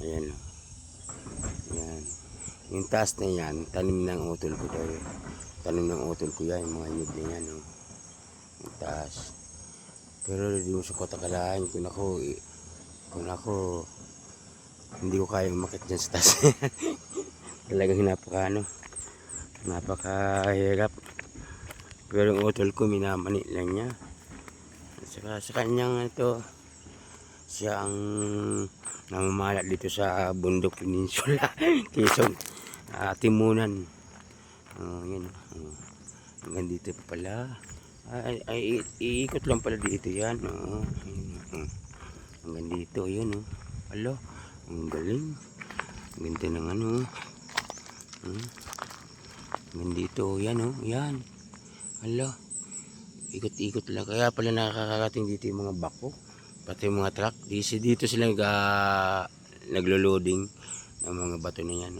Ayan o. Ayan. Yung taas na yan, tanim ng utol ko daw. Tanim ng utol ko yan, yung mga nyug na yan o. Yung taas. Pero di mo sa kotakalahan kung ako hindi ko kaya umakit dyan sa taas. Talagang napakahirap. Pero yung utol ko minamani lang niya. At saka sa kanyang ito, siya ang namamahala dito sa Bundok Peninsula. Quezon, Timunan. Yan. Hanggang dito pa pala. Iikot lang pala dito yan. Hanggang dito, yun. Alo, ang galing. Ganda ng ano. Hanggang dito, yan. Yan. Alo, ikot-ikot lang. Kaya pala nakakarating dito yung mga bako. Pati yung mga truck. Dito sila naglo-loading ng mga bato na yan.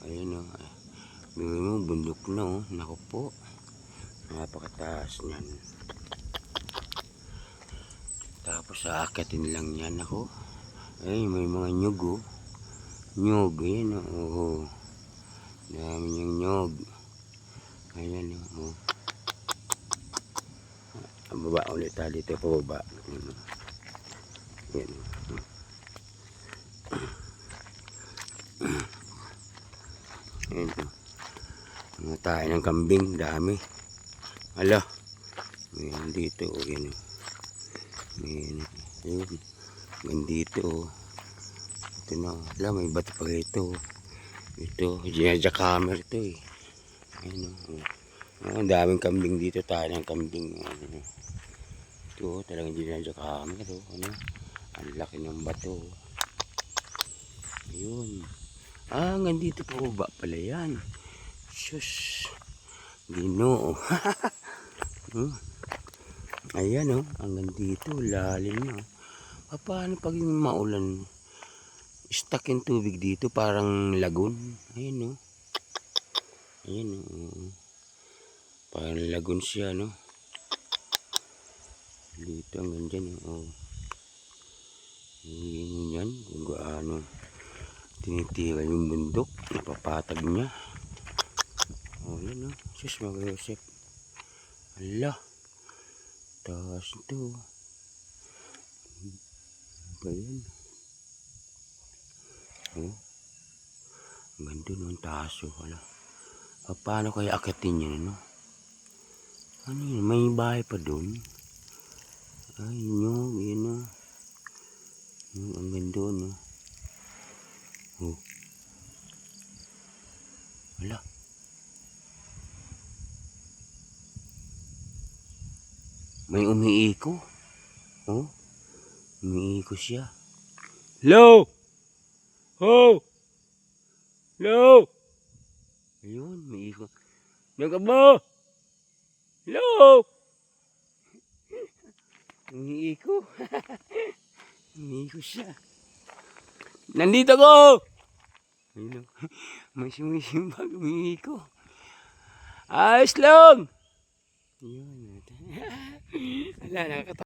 Ayun. Bigay mo, bundok na. Naku po. Napakataas niyan. Tapos aakatin lang yan ako. Ay, may mga nyug. Nyug, ayan. Dami yung nyug. Ayan. Baba ulit tayo dito, pababa. Ayan. Ayan. Mga tayo ng kambing, dami. Ala. Ayan dito, ayan. Ayan. Gandito. Ito na. Ala, may bato pa ito. Ito, jackhammer ito eh. Ayan. Ang daming kambing dito, tayo ng kambing. Ito, talagang jackhammer ito. Ang laki ng bato. Ayun. Hanggang dito po ba pala yan. Shush. Ginoo. Ayan hanggang dito, lalim na. Paano pag yung maulan? Stuck yung tubig dito, parang lagoon. Ayan Ayan parang lagoon siya dito hanggang dyan yan kung gaano tinitira yung bundok, napapatag niya. Yan sus mag-Yosef. Ala, taas ito. Ba yan? Hanggang doon ang taas ala. Paano kaya akitin yun ano yun, may bahay pa doon. Ay yun hanggang doon ala, may umiiko umiiko siya. Hello, hello. Ayun, umiiko. Nagabo, hello. Umiiko. Umiiko siya. Nandito ko. Ayun may sumisimbag, umiiko. Ayos lang. Ayun. Wala, nakakatawa.